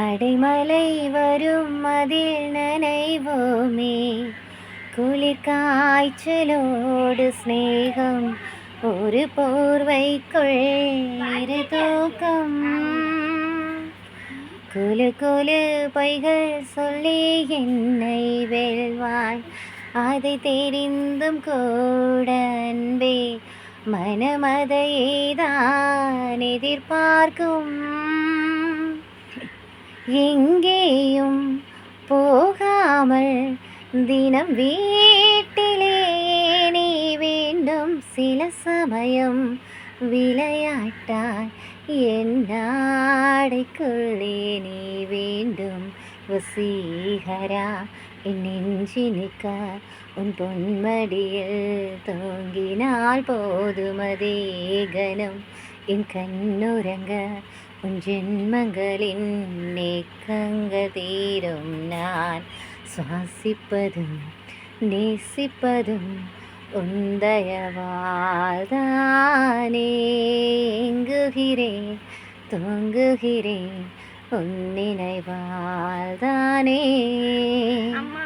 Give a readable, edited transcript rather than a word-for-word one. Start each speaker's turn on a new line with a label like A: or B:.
A: அடைமழை வரும் அதில் நனைவோமே, குளிர் காய்ச்சலோடு சிநேகம், ஒரு போர்வைக்குள் இரு தூக்கம். குலு குலு பொய்கள் சொல்லி என்னை வெல்வாய், அதை தெரிந்தும் கூட அன்பே மனமதையேதான் எதிர்பார்க்கும். எங்கேயும் போகாமல் தினம் வீட்டிலே நீ வேண்டும். சில சமயம் விளையாட்டாய் என் நாடைக்குள்ளே நீ வேண்டும். வசீகரா என் நெஞ்சினிக்க உன் பொன்மடியில் தூங்கினால் போதுமதே கணம். என் கண்ணுறங்க உன் ஜென்மங்களின் நேக்கங்கள் தீரும். நான் சுவாசிப்பதும் நேசிப்பதும் உந்தயவால்தானே. எங்குகிறேன் தூங்குகிறேன் உன் நினைவால்தானே.